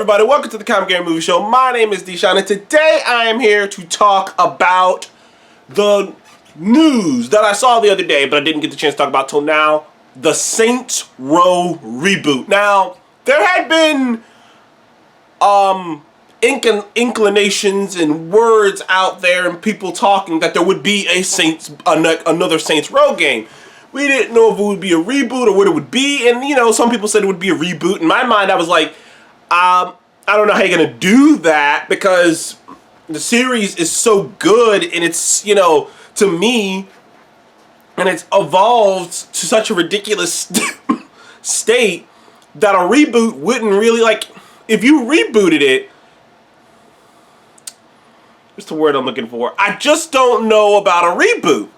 everybody, welcome to the Comic Game Movie Show. My name is Deshaun, and today I am here to talk about the news that I saw the other day, but I didn't get the chance to talk about till now. The Saints Row reboot. Now, there had been inclinations and words out there and people talking that there would be another Saints Row game. We didn't know if it would be a reboot or what it would be, and you know, some people said it would be a reboot. In my mind, I was like, I don't know how you're gonna do that because the series is so good and it's, you know, to me, and it's evolved to such a ridiculous state that a reboot wouldn't really, like, if you rebooted it, what's the word I'm looking for? I just don't know about a reboot.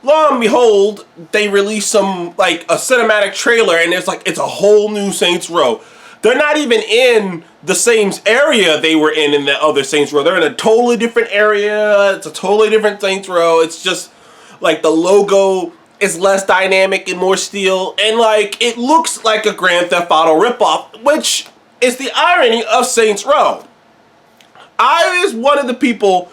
Lo and behold, they released some, like, a cinematic trailer, and it's a whole new Saints Row. They're not even in the same area they were in the other Saints Row. They're in a totally different area. It's a totally different Saints Row. It's just, like, the logo is less dynamic and more steel, and, like, it looks like a Grand Theft Auto ripoff, which is the irony of Saints Row. I was one of the people,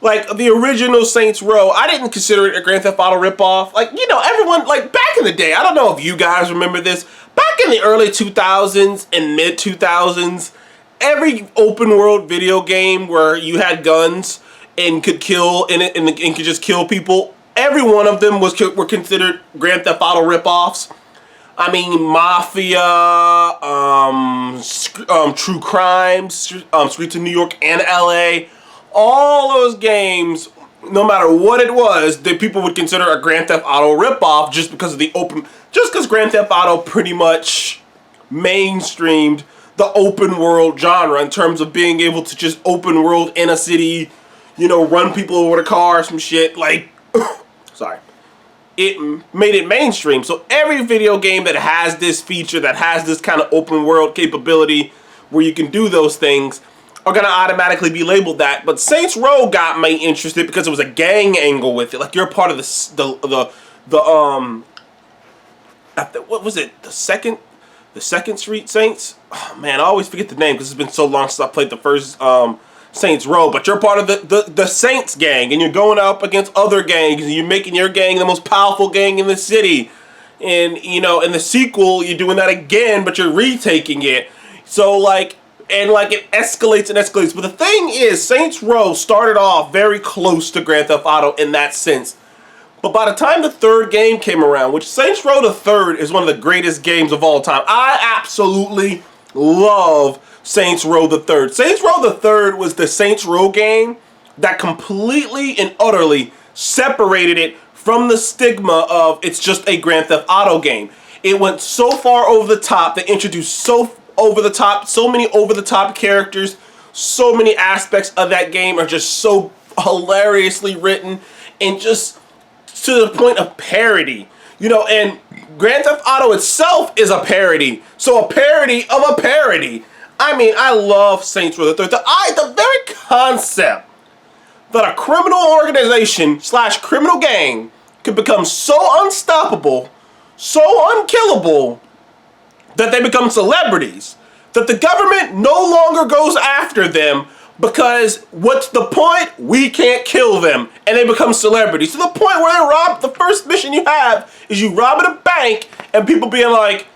like, the original Saints Row, I didn't consider it a Grand Theft Auto ripoff. Like, you know, everyone, like, back in the day, I don't know if you guys remember this, back in the early 2000s and mid-2000s, every open-world video game where you had guns and could kill in it and could just kill people, every one of them were considered Grand Theft Auto ripoffs. I mean, Mafia, True Crime, Streets of New York and LA, all those games, no matter what it was, that people would consider a Grand Theft Auto ripoff just because of just because Grand Theft Auto pretty much mainstreamed the open world genre in terms of being able to just open world in a city, you know, run people over the car, some shit, like, sorry. It made it mainstream. So every video game that has this feature, that has this kind of open world capability where you can do those things, are going to automatically be labeled that. But Saints Row got me interested because it was a gang angle with it. Like, you're a part of what was it? The second Street Saints? Oh man, I always forget the name because it's been so long since I played the first Saints Row. But you're part of the Saints gang, and you're going up against other gangs, and you're making your gang the most powerful gang in the city. And, you know, in the sequel, you're doing that again, but you're retaking it. So, like, and, like, it escalates and escalates. But the thing is, Saints Row started off very close to Grand Theft Auto in that sense. But by the time the third game came around, which Saints Row the Third is one of the greatest games of all time. I absolutely love Saints Row the Third. Saints Row the Third was the Saints Row game that completely and utterly separated it from the stigma of it's just a Grand Theft Auto game. It went so far over the top, they introduced so many over-the-top characters, so many aspects of that game are just so hilariously written and just to the point of parody. You know, and Grand Theft Auto itself is a parody. So a parody of a parody. I mean, I love Saints Row the Third. The very concept that a criminal organization / criminal gang could become so unstoppable, so unkillable, that they become celebrities, that the government no longer goes after them because what's the point? We can't kill them, and they become celebrities to the point where they rob. The first mission you have is you rob at a bank, and people being like,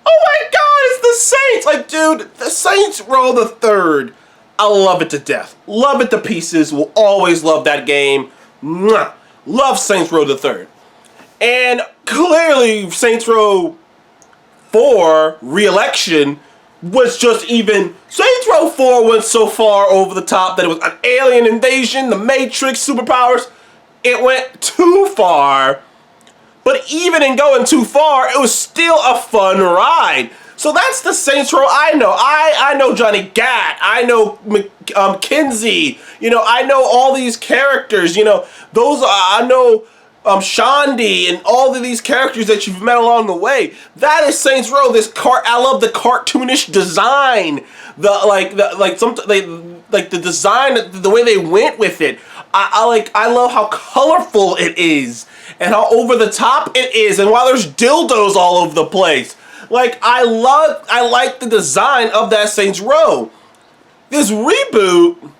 "Oh my God, it's the Saints!" Like, dude, the Saints Row the Third. I love it to death. Love it to pieces. Will always love that game. Mwah. Love Saints Row the Third. And clearly, Saints Row 4 re-election was just even. Saints Row 4 went so far over the top that it was an alien invasion, the Matrix, superpowers. It went too far. But even in going too far, it was still a fun ride. So that's the Saints Row I know. I know Johnny Gat. I know Kinsey. You know, I know all these characters. You know, I know Shandy and all of these characters that you've met along the way. That is Saints Row. I love the cartoonish design. The design, the way they went with it. I love how colorful it is and how over the top it is. And while there's dildos all over the place, Like, I like the design of that Saints Row. This reboot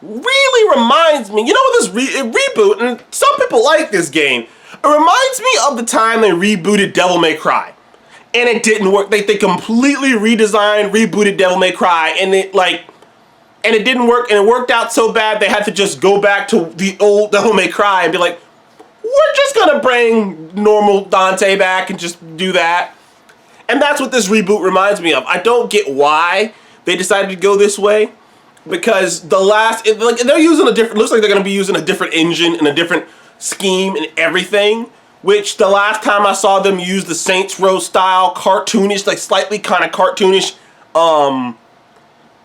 really reminds me, you know what this reboot, and some people like this game, it reminds me of the time they rebooted Devil May Cry. And it didn't work. They completely redesigned, rebooted Devil May Cry, and it didn't work, and it worked out so bad they had to just go back to the old Devil May Cry and be like, we're just gonna bring normal Dante back and just do that. And that's what this reboot reminds me of. I don't get why they decided to go this way, because they're using a different, looks like they're gonna be using a different engine and a different scheme and everything, which the last time I saw them use the Saints Row style cartoonish, like slightly kind of cartoonish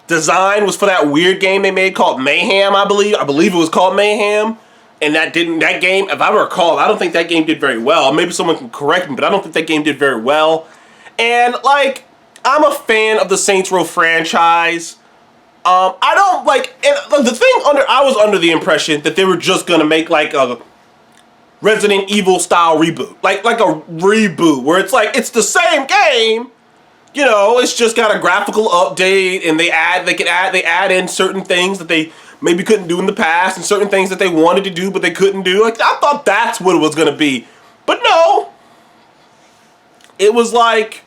design was for that weird game they made called Mayhem, I believe. I believe it was called Mayhem. And that game, if I recall, I don't think that game did very well. Maybe someone can correct me, but I don't think that game did very well. And like, I'm a fan of the Saints Row franchise. I don't like, and the thing I was under the impression that they were just gonna make like a Resident Evil style reboot, like a reboot where it's like it's the same game, you know, it's just got a graphical update, and they add in certain things that they maybe couldn't do in the past, and certain things that they wanted to do but they couldn't do. Like, I thought that's what it was gonna be, but no, it was like,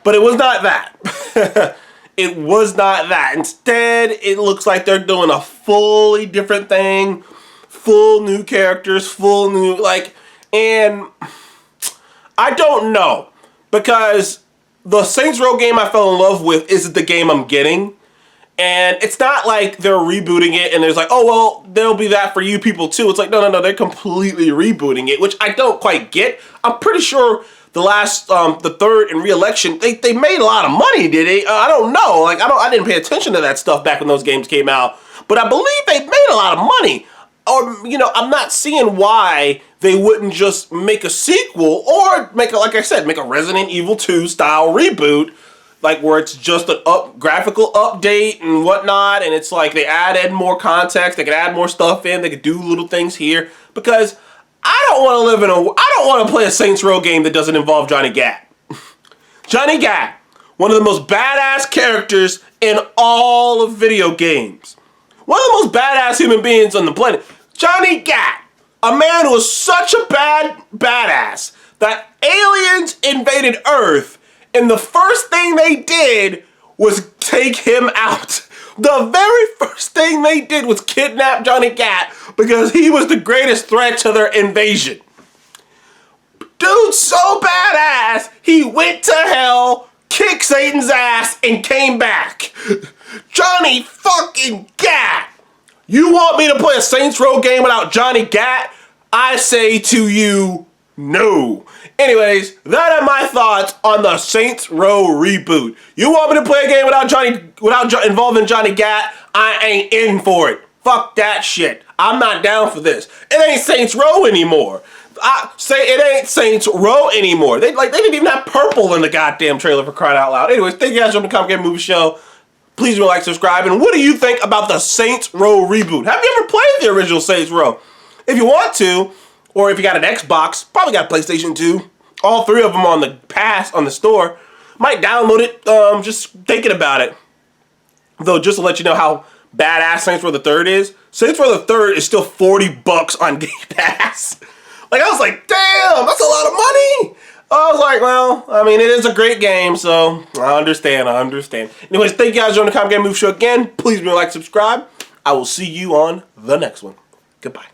but it was not that. It was not that. Instead, it looks like they're doing a fully different thing, full new characters, full new, like, and I don't know, because the Saints Row game I fell in love with isn't the game I'm getting, and it's not like they're rebooting it and there's like, oh, well, there'll be that for you people too. It's like, no, they're completely rebooting it, which I don't quite get. I'm pretty sure the third in re-election, they made a lot of money, did they? I don't know. Like, I didn't pay attention to that stuff back when those games came out, but I believe they made a lot of money. Or, you know, I'm not seeing why they wouldn't just make a sequel or make a Resident Evil 2 style reboot, like where it's just an graphical update and whatnot, and it's like they added more context, they could add more stuff in, they could do little things here, because I don't want to play a Saints Row game that doesn't involve Johnny Gat. Johnny Gat, one of the most badass characters in all of video games. One of the most badass human beings on the planet. Johnny Gat, a man who was such a badass that aliens invaded Earth, and the first thing they did was take him out. The very first thing they did was kidnap Johnny Gat because he was the greatest threat to their invasion. Dude's so badass, he went to hell, kicked Satan's ass, and came back. Johnny fucking Gat. You want me to play a Saints Row game without Johnny Gat? I say to you, no. Anyways, that are my thoughts on the Saints Row reboot. You want me to play a game without involving Johnny Gat? I ain't in for it. Fuck that shit. I'm not down for this. It ain't Saints Row anymore. I say it ain't Saints Row anymore. They didn't even have purple in the goddamn trailer, for crying out loud. Anyways, thank you guys for the Comic Game Movie Show. Please do like, subscribe, and what do you think about the Saints Row reboot? Have you ever played the original Saints Row? If you want to, or if you got an Xbox, probably got PlayStation 2, all three of them on the pass on the store, might download it, just thinking about it. Though, just to let you know how badass Saints Row the Third is, Saints Row the Third is still $40 on Game Pass. Like, I was like, damn, that's a lot of money. I was like, well, I mean, it is a great game, so I understand. Anyways, thank you guys for joining the Comic Game Movie Show again. Please be like, subscribe. I will see you on the next one. Goodbye.